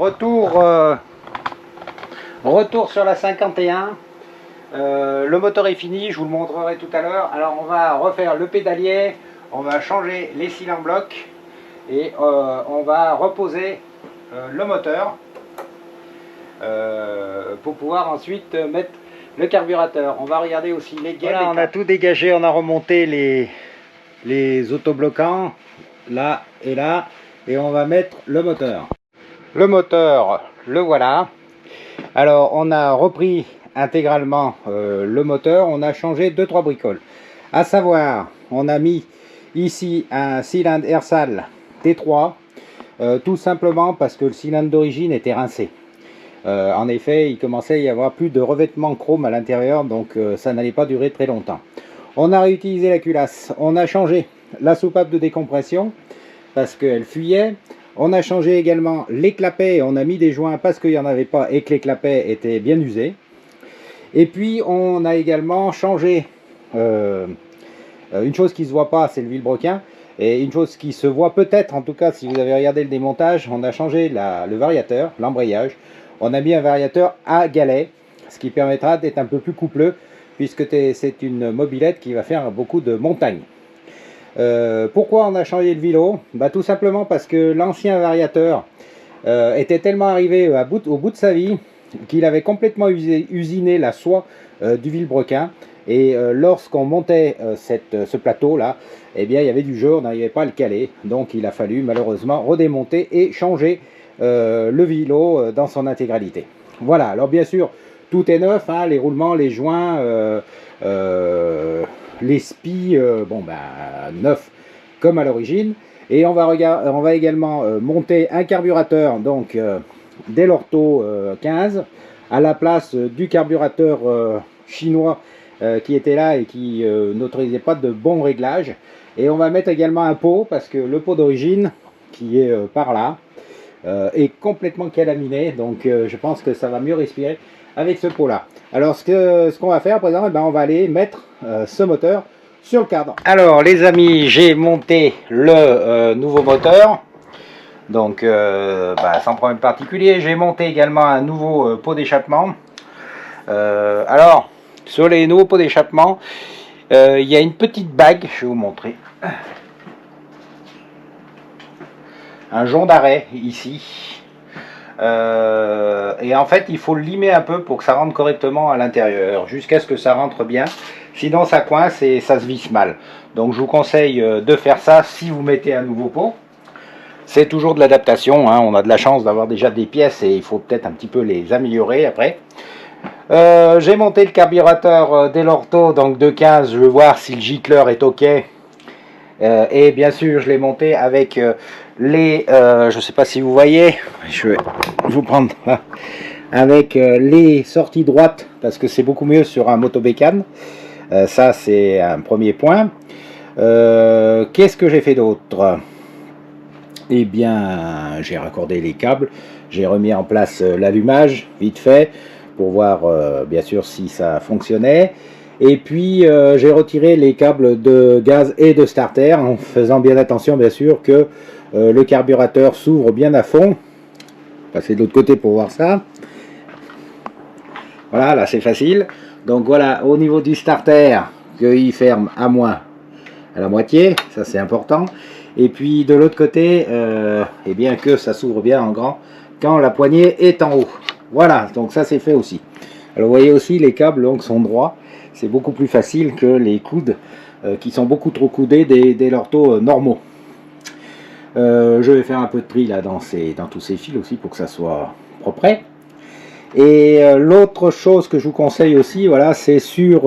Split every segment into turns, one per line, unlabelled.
Retour sur la 51. Le moteur est fini, je vous le montrerai tout à l'heure. Alors on va refaire le pédalier, on va changer les cylindres blocs et on va reposer le moteur pour pouvoir ensuite mettre le carburateur. On va regarder aussi les gaines. Voilà, on a tout dégagé, on a remonté les autobloquants là et là et on va mettre le moteur. Le moteur, le voilà. Alors on a repris intégralement le moteur, on a changé 2-3 bricoles. À savoir, on a mis ici un cylindre Airsal T3, tout simplement parce que le cylindre d'origine était rincé. En effet, il commençait à y avoir plus de revêtement chrome à l'intérieur, donc ça n'allait pas durer très longtemps. On a réutilisé la culasse, on a changé la soupape de décompression parce qu'elle fuyait. On a changé également les clapets, on a mis des joints parce qu'il n'y en avait pas et que les clapets étaient bien usés. Et puis on a également changé une chose qui ne se voit pas, c'est le vilebrequin. Et une chose qui se voit peut-être, en tout cas si vous avez regardé le démontage, on a changé le variateur, l'embrayage. On a mis un variateur à galet, ce qui permettra d'être un peu plus coupleux, puisque c'est une mobilette qui va faire beaucoup de montagnes. Pourquoi on a changé le vélo? Tout simplement parce que l'ancien variateur était tellement arrivé au bout de sa vie qu'il avait complètement usiné la soie du vilebrequin. Et lorsqu'on montait ce plateau là, eh bien il y avait du jeu, on n'arrivait pas à le caler, donc il a fallu malheureusement redémonter et changer le vélo dans son intégralité. Voilà, alors bien sûr tout est neuf, hein, les roulements, les joints, les spies, neufs comme à l'origine. Et on va également monter un carburateur, donc Delorto 15, à la place du carburateur chinois qui était là et qui n'autorisait pas de bons réglages. Et on va mettre également un pot, parce que le pot d'origine, qui est par là, est complètement calaminé, donc je pense que ça va mieux respirer avec ce pot là. Alors ce qu'on va faire à présent, on va aller mettre ce moteur sur le cardan. Alors les amis, j'ai monté le nouveau moteur, donc sans problème particulier. J'ai monté également un nouveau pot d'échappement. Alors sur les nouveaux pots d'échappement, il y a une petite bague, je vais vous montrer. Un jonc d'arrêt ici. Et en fait il faut le limer un peu pour que ça rentre correctement à l'intérieur, jusqu'à ce que ça rentre bien, sinon ça coince et ça se visse mal. Donc je vous conseille de faire ça si vous mettez un nouveau pot. C'est toujours de l'adaptation, hein. On a de la chance d'avoir déjà des pièces et il faut peut-être un petit peu les améliorer après. J'ai monté le carburateur Delorto, donc de 15, je veux voir si le gicleur est ok. Et bien sûr je l'ai monté avec je sais pas si vous voyez, je vais vous prendre là, avec les sorties droites, parce que c'est beaucoup mieux sur un motobécane. Ça c'est un premier point. Qu'est-ce que j'ai fait d'autre? Eh bien j'ai raccordé les câbles, j'ai remis en place l'allumage vite fait pour voir bien sûr si ça fonctionnait. Et puis j'ai retiré les câbles de gaz et de starter, en faisant bien attention bien sûr que le carburateur s'ouvre bien à fond. Passer de l'autre côté pour voir ça. Voilà, là c'est facile. Donc voilà, au niveau du starter, qu'il ferme à la moitié, ça c'est important. Et puis de l'autre côté, eh bien que ça s'ouvre bien en grand quand la poignée est en haut. Voilà, donc ça c'est fait aussi. Alors vous voyez aussi les câbles donc sont droits. C'est beaucoup plus facile que les coudes qui sont beaucoup trop coudés des Lorto normaux. Je vais faire un peu de tri là dans tous ces fils aussi pour que ça soit propre. Et l'autre chose que je vous conseille aussi, voilà, c'est sur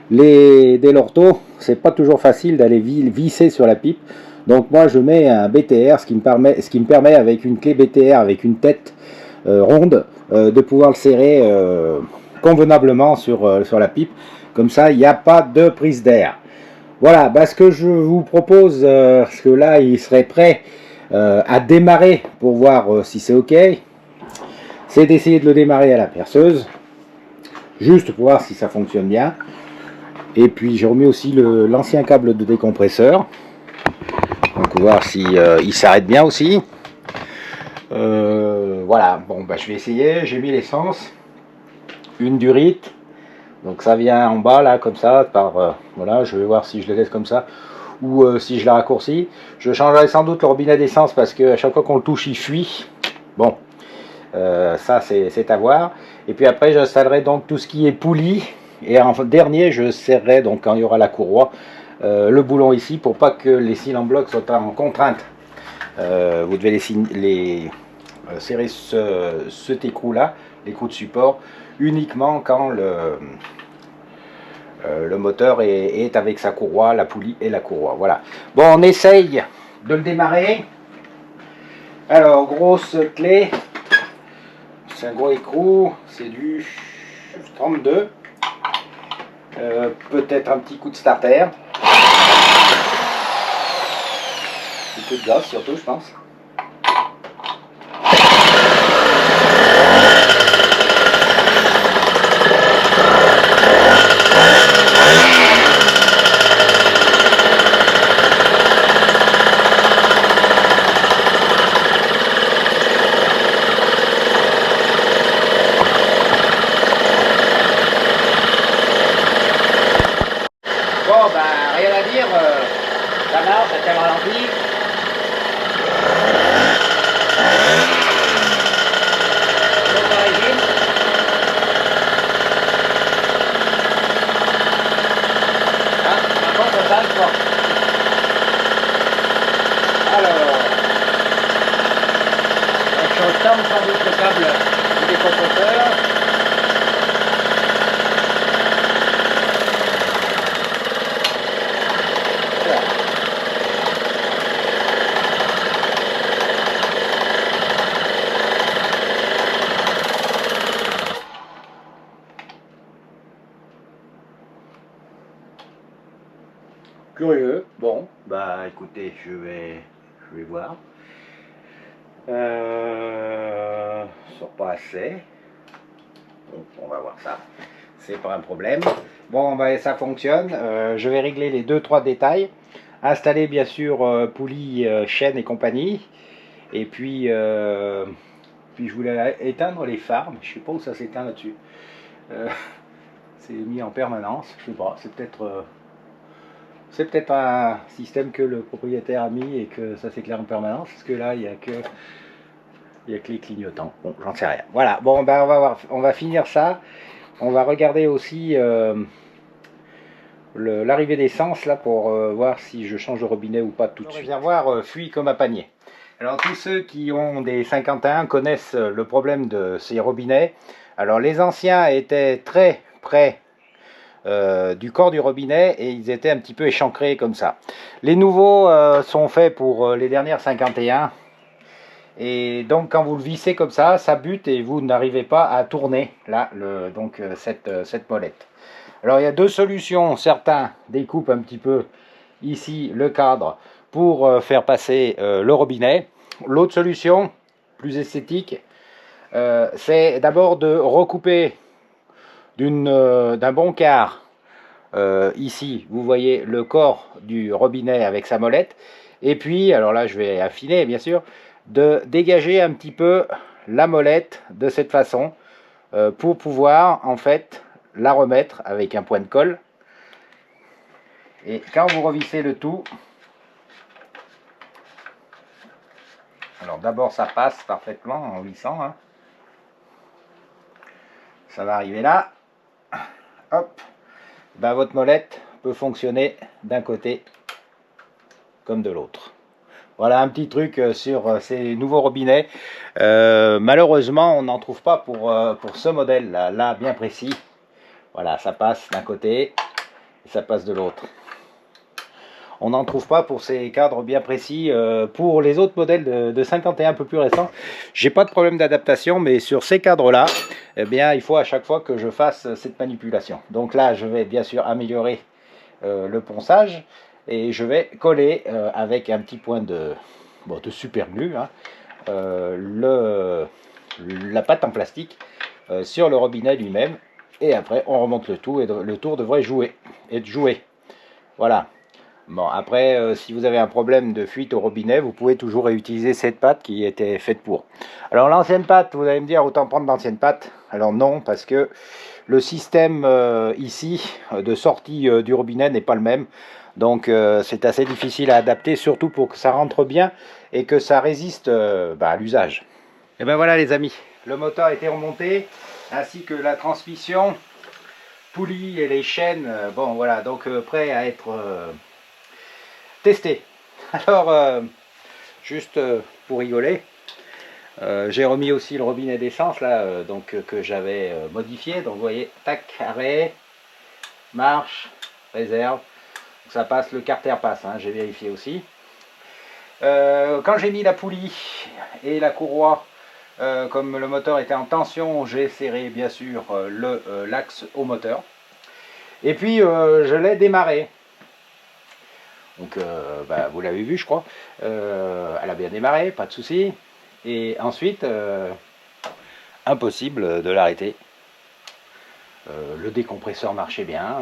des Lorto, c'est pas toujours facile d'aller visser sur la pipe. Donc moi je mets un BTR, ce qui me permet avec une clé BTR avec une tête ronde de pouvoir le serrer convenablement sur la pipe. Comme ça il n'y a pas de prise d'air. Voilà, ce que je vous propose, parce que là il serait prêt à démarrer pour voir si c'est ok, c'est d'essayer de le démarrer à la perceuse, juste pour voir si ça fonctionne bien. Et puis j'ai remis aussi l'ancien câble de décompresseur, donc voir si il s'arrête bien aussi. Voilà, bon bah je vais essayer. J'ai mis l'essence, une durite, donc ça vient en bas là comme ça par voilà, je vais voir si je le laisse comme ça ou si je la raccourcis. Je changerai sans doute le robinet d'essence parce que à chaque fois qu'on le touche il fuit. Bon, ça c'est à voir. Et puis après j'installerai donc tout ce qui est poulie et en dernier je serrerai donc quand il y aura la courroie le boulon ici pour pas que les cils en bloc soient en contrainte. Vous devez serrer cet écrou là, l'écrou de support, uniquement quand le moteur est avec sa courroie, la poulie et la courroie. Voilà. Bon, on essaye de le démarrer. Alors, grosse clé. C'est un gros écrou. C'est du 32. Peut-être un petit coup de starter. Un petit coup de gaz surtout, je pense. Bon, bah, rien à dire, ça marche, ça tient ralenti. Par contre, ça s'arrête pas. Alors, donc je retombe sans doute le câble du décompresseur. Curieux. Bon, bah écoutez, je vais voir. Sort pas assez. Donc on va voir ça. C'est pas un problème. Bon, bah, ça fonctionne. Je vais régler les 2-3 détails. Installer bien sûr poulie, chaîne et compagnie. Et puis, puis je voulais éteindre les phares. Mais je sais pas où ça s'éteint là-dessus. C'est mis en permanence. Je sais pas. C'est peut-être un système que le propriétaire a mis et que ça s'éclaire en permanence, parce que là, il n'y a que les clignotants. Bon, j'en sais rien. Voilà, bon, ben, on va finir ça. On va regarder aussi l'arrivée d'essence, là, pour voir si je change de robinet ou pas tout de suite. Le réservoir fuit comme un panier. Alors, tous ceux qui ont des 51 connaissent le problème de ces robinets. Alors, les anciens étaient très près du corps du robinet et ils étaient un petit peu échancrés comme ça. Les nouveaux sont faits pour les dernières 51 et donc quand vous le vissez comme ça bute et vous n'arrivez pas à tourner là cette molette. Alors il y a deux solutions. Certains découpent un petit peu ici le cadre pour faire passer le robinet. L'autre solution, plus esthétique, c'est d'abord de recouper d'un bon quart. Ici, vous voyez le corps du robinet avec sa molette. Et puis, alors là, je vais affiner, bien sûr, de dégager un petit peu la molette de cette façon pour pouvoir, en fait, la remettre avec un point de colle. Et quand vous revissez le tout, alors d'abord, ça passe parfaitement en vissant. Hein. Ça va arriver là. Hop. Ben, votre molette peut fonctionner d'un côté comme de l'autre. Voilà un petit truc sur ces nouveaux robinets. Malheureusement, on n'en trouve pas pour ce modèle là bien précis. Voilà, ça passe d'un côté et ça passe de l'autre. On n'en trouve pas pour ces cadres bien précis. Pour les autres modèles de 51 un peu plus récents, j'ai pas de problème d'adaptation, mais sur ces cadres là, eh bien, il faut à chaque fois que je fasse cette manipulation. Donc là, je vais bien sûr améliorer le ponçage et je vais coller avec un petit point de super glue hein, la pâte en plastique sur le robinet lui-même. Et après, on remonte le tout et le tour devrait être joué. Voilà. Bon, après, si vous avez un problème de fuite au robinet, vous pouvez toujours réutiliser cette pâte qui était faite pour. Alors l'ancienne pâte, vous allez me dire, autant prendre l'ancienne pâte. Alors non, parce que le système ici de sortie du robinet n'est pas le même. Donc c'est assez difficile à adapter, surtout pour que ça rentre bien et que ça résiste à l'usage. Et ben voilà les amis, le moteur a été remonté, ainsi que la transmission, poulie et les chaînes. Bon voilà, donc prêt à être testé. Alors, juste pour rigoler, j'ai remis aussi le robinet d'essence là, donc que j'avais modifié. Donc vous voyez, tac, arrêt, marche, réserve. Ça passe, le carter passe, hein, j'ai vérifié aussi. Quand j'ai mis la poulie et la courroie, comme le moteur était en tension, j'ai serré bien sûr l'axe au moteur. Et puis je l'ai démarré. Donc vous l'avez vu je crois. Elle a bien démarré, pas de souci. Et ensuite, impossible de l'arrêter. Le décompresseur marchait bien.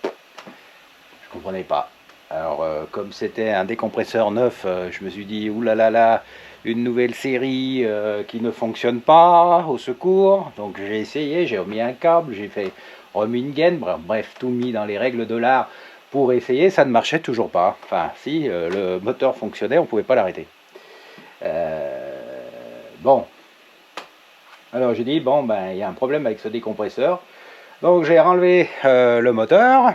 Je comprenais pas. Alors comme c'était un décompresseur neuf, je me suis dit oulala, une nouvelle série qui ne fonctionne pas, au secours. Donc j'ai essayé, j'ai remis un câble, remis une gaine, bref, tout mis dans les règles de l'art pour essayer, ça ne marchait toujours pas. Enfin si, le moteur fonctionnait, on ne pouvait pas l'arrêter. Bon, alors j'ai dit bon ben il y a un problème avec ce décompresseur. Donc j'ai renlevé le moteur,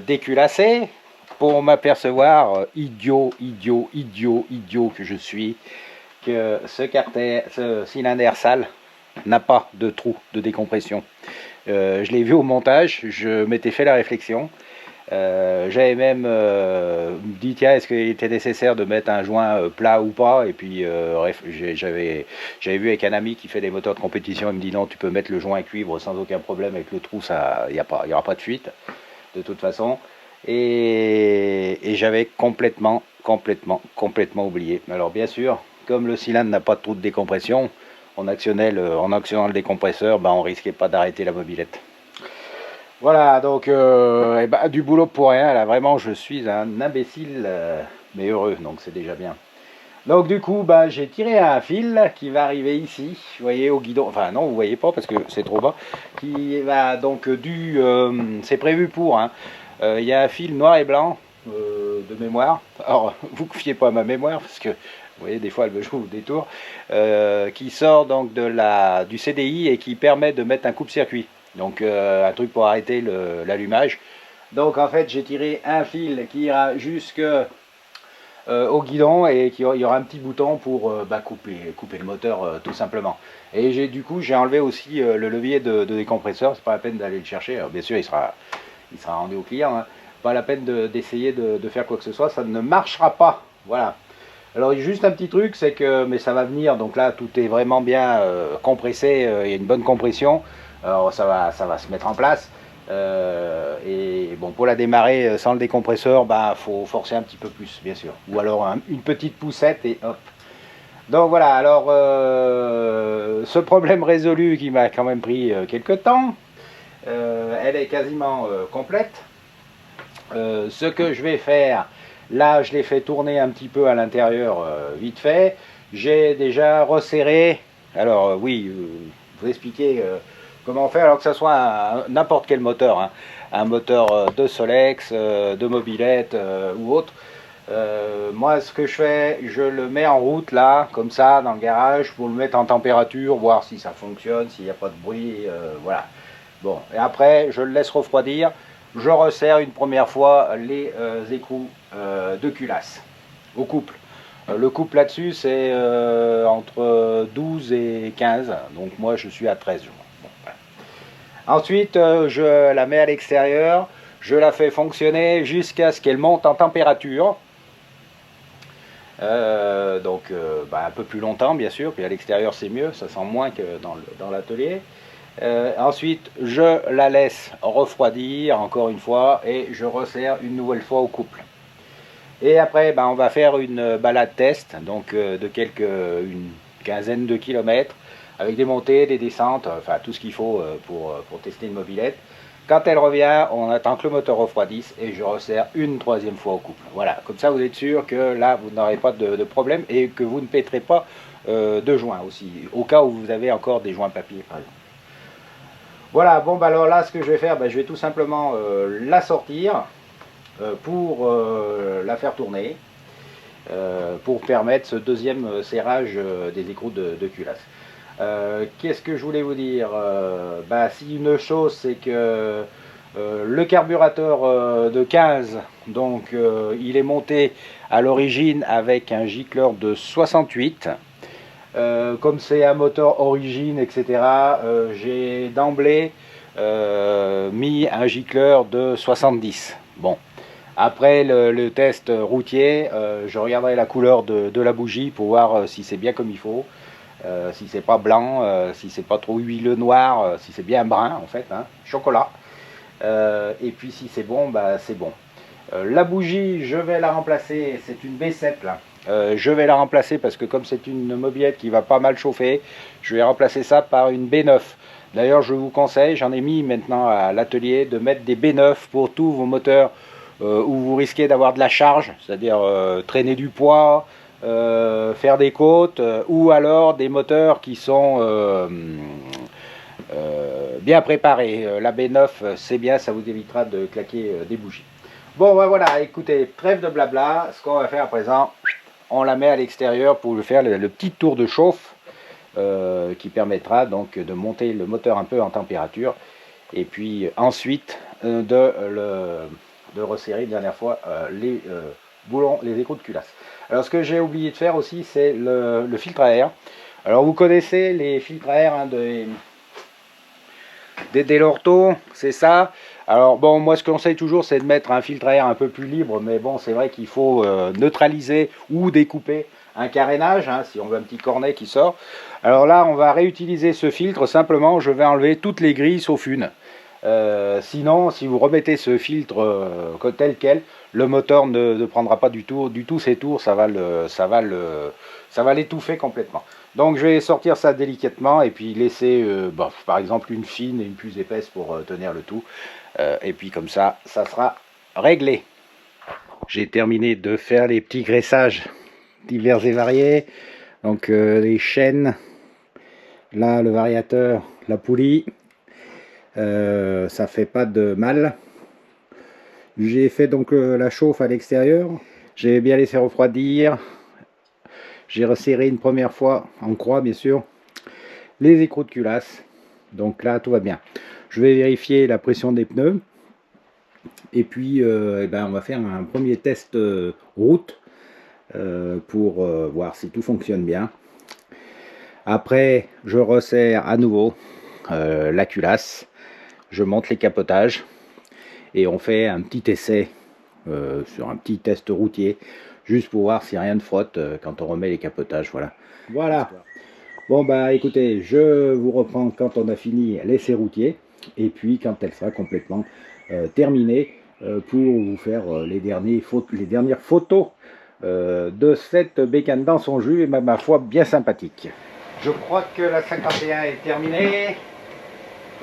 déculassé, pour m'apercevoir, idiot que je suis, que ce cylindre sale n'a pas de trou de décompression. Je l'ai vu au montage, je m'étais fait la réflexion. J'avais même dit tiens, est-ce qu'il était nécessaire de mettre un joint plat ou pas, et puis j'avais vu avec un ami qui fait des moteurs de compétition, il me dit non, tu peux mettre le joint cuivre sans aucun problème, avec le trou il n'y aura pas de fuite de toute façon. Et j'avais complètement oublié. Alors bien sûr, comme le cylindre n'a pas de trou de décompression, en actionnant le décompresseur, on risquait pas d'arrêter la mobilette. Voilà, donc du boulot pour rien. Là vraiment, je suis un imbécile, mais heureux, donc c'est déjà bien. Donc du coup, j'ai tiré un fil qui va arriver ici, vous voyez, au guidon. Enfin non, vous voyez pas parce que c'est trop bas. Qui va donc c'est prévu pour. Hein. Il y a un fil noir et blanc de mémoire. Alors, vous ne confiez pas à ma mémoire parce que vous voyez, des fois elle me joue des tours. Qui sort donc du CDI et qui permet de mettre un coupe-circuit. Donc un truc pour arrêter l'allumage. Donc en fait, j'ai tiré un fil qui ira jusque au guidon et il y aura un petit bouton pour couper le moteur tout simplement. Et du coup, j'ai enlevé aussi le levier de décompresseur. C'est pas la peine d'aller le chercher. Alors, bien sûr, il sera rendu au client. Hein. Pas la peine d'essayer de faire quoi que ce soit. Ça ne marchera pas. Voilà. Alors juste un petit truc, c'est que, mais ça va venir, donc là tout est vraiment bien compressé, il y a une bonne compression, alors ça va se mettre en place. Et bon, pour la démarrer sans le décompresseur, faut forcer un petit peu plus, bien sûr. Ou alors une petite poussette et hop. Donc voilà, alors ce problème résolu qui m'a quand même pris quelques temps, elle est quasiment complète. Ce que je vais faire, là je l'ai fait tourner un petit peu à l'intérieur vite fait. J'ai déjà resserré, alors oui, vous expliquer comment faire, alors que ce soit n'importe quel moteur, hein, un moteur de Solex, de mobilette ou autre. Moi ce que je fais, je le mets en route là, comme ça, dans le garage, pour le mettre en température, voir si ça fonctionne, s'il n'y a pas de bruit, voilà. Bon, et après je le laisse refroidir. Je resserre une première fois les écrous de culasse au couple. Le couple là-dessus c'est entre 12 et 15, donc moi je suis à 13 jours. Bon, voilà. Ensuite je la mets à l'extérieur, je la fais fonctionner jusqu'à ce qu'elle monte en température. Un peu plus longtemps bien sûr, puis à l'extérieur c'est mieux, ça sent moins que dans l'atelier. Ensuite, je la laisse refroidir encore une fois et je resserre une nouvelle fois au couple. Et après, on va faire une balade test, donc une quinzaine de kilomètres, avec des montées, des descentes, enfin tout ce qu'il faut pour tester une mobilette. Quand elle revient, on attend que le moteur refroidisse et je resserre une troisième fois au couple. Voilà, comme ça vous êtes sûr que là vous n'aurez pas de problème et que vous ne péterez pas de joints aussi, au cas où vous avez encore des joints papier par exemple. Voilà, bon bah alors là ce que je vais faire, je vais tout simplement la sortir pour la faire tourner. Pour permettre ce deuxième serrage des écrous de culasse. Qu'est-ce que je voulais vous dire, si une chose c'est que le carburateur de 15, donc il est monté à l'origine avec un gicleur de 68. Comme c'est un moteur origine, etc., j'ai d'emblée mis un gicleur de 70. Bon, après le test routier, je regarderai la couleur de la bougie pour voir si c'est bien comme il faut, si c'est pas blanc, si c'est pas trop huileux noir, si c'est bien brun en fait, hein, chocolat. Et puis si c'est bon, c'est bon. La bougie, je vais la remplacer, c'est une B7 là. Je vais la remplacer parce que comme c'est une mobilette qui va pas mal chauffer, je vais remplacer ça par une B9. D'ailleurs, je vous conseille, j'en ai mis maintenant à l'atelier, de mettre des B9 pour tous vos moteurs où vous risquez d'avoir de la charge, c'est-à-dire traîner du poids, faire des côtes, ou alors des moteurs qui sont bien préparés. La B9, c'est bien, ça vous évitera de claquer des bougies. Bon, voilà, écoutez, trêve de blabla. Ce qu'on va faire à présent, on la met à l'extérieur pour faire le petit tour de chauffe qui permettra donc de monter le moteur un peu en température et puis ensuite de resserrer une dernière fois les boulons, les écrous de culasse. Alors ce que j'ai oublié de faire aussi, c'est le filtre à air. Alors vous connaissez les filtres à air des Delorto, c'est ça. Alors bon, moi ce que je conseille toujours, c'est de mettre un filtre à air un peu plus libre, mais bon, c'est vrai qu'il faut neutraliser ou découper un carénage, hein, si on veut un petit cornet qui sort. Alors là, on va réutiliser ce filtre, simplement, je vais enlever toutes les grilles sauf une. Sinon, si vous remettez ce filtre tel quel, le moteur ne prendra pas du tout ses tours, ça va l'étouffer complètement. Donc je vais sortir ça délicatement et puis laisser par exemple une fine et une plus épaisse pour tenir le tout. Et puis comme ça sera réglé. J'ai terminé de faire les petits graissages divers et variés. Donc les chaînes, là le variateur, la poulie. Ça fait pas de mal. J'ai fait donc la chauffe à l'extérieur. J'ai bien laissé refroidir. J'ai resserré une première fois en croix bien sûr les écrous de culasse. Donc là tout va bien. Je vais vérifier la pression des pneus. Et puis on va faire un premier test route pour voir si tout fonctionne bien. Après je resserre à nouveau la culasse. Je monte les capotages et on fait un petit essai sur un petit test routier juste pour voir si rien ne frotte quand on remet les capotages. Voilà. Bon écoutez, je vous reprends quand on a fini l'essai routier et puis quand elle sera complètement terminée pour vous faire les dernières photos de cette bécane dans son jus et ma foi bien sympathique. Je crois que la 51 est terminée.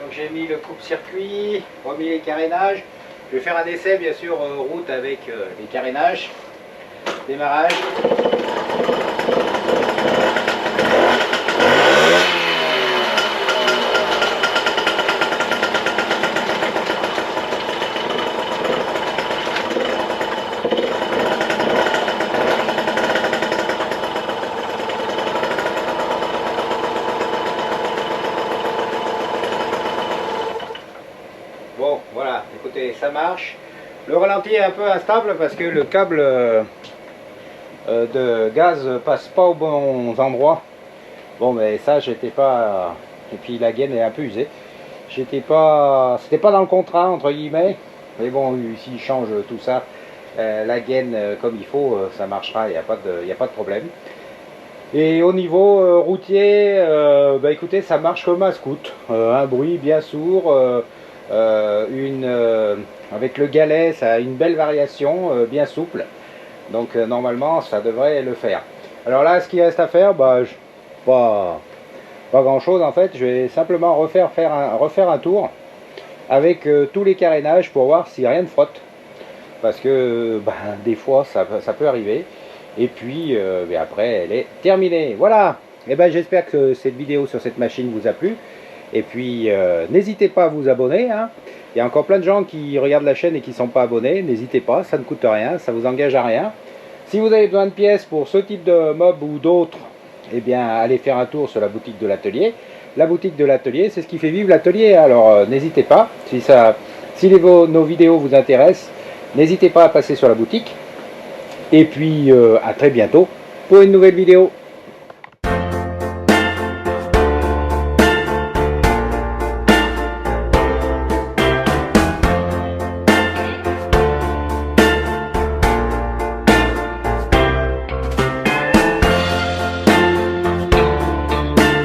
Donc j'ai mis le coupe-circuit, remis les carénages. Je vais faire un essai bien sûr route avec les carénages. Démarrage. Bon, voilà, écoutez, ça marche. Le ralenti est un peu instable parce que le câble de gaz passe pas au bon endroit. Bon, mais ça, j'étais pas. Et puis la gaine est un peu usée. C'était pas dans le contrat entre guillemets. Mais bon, s'il change tout ça, la gaine comme il faut, ça marchera. Il n'y a pas de problème. Et au niveau routier, écoutez, ça marche comme un scoot. Un bruit bien sourd. Avec le galet, ça a une belle variation, bien souple. Donc normalement, ça devrait le faire. Alors là, ce qu'il reste à faire, pas grand chose en fait. Je vais simplement refaire un tour avec tous les carénages pour voir si rien ne frotte. Parce que des fois ça peut arriver. Et puis après elle est terminée. Voilà. Et j'espère que cette vidéo sur cette machine vous a plu. Et puis n'hésitez pas à vous abonner. Hein. Il y a encore plein de gens qui regardent la chaîne et qui ne sont pas abonnés. N'hésitez pas, ça ne coûte rien, ça vous engage à rien. Si vous avez besoin de pièces pour ce type de mob ou d'autres, eh bien allez faire un tour sur la boutique de l'atelier. La boutique de l'atelier, c'est ce qui fait vivre l'atelier. Alors n'hésitez pas, si nos vidéos vous intéressent, n'hésitez pas à passer sur la boutique. Et puis à très bientôt pour une nouvelle vidéo.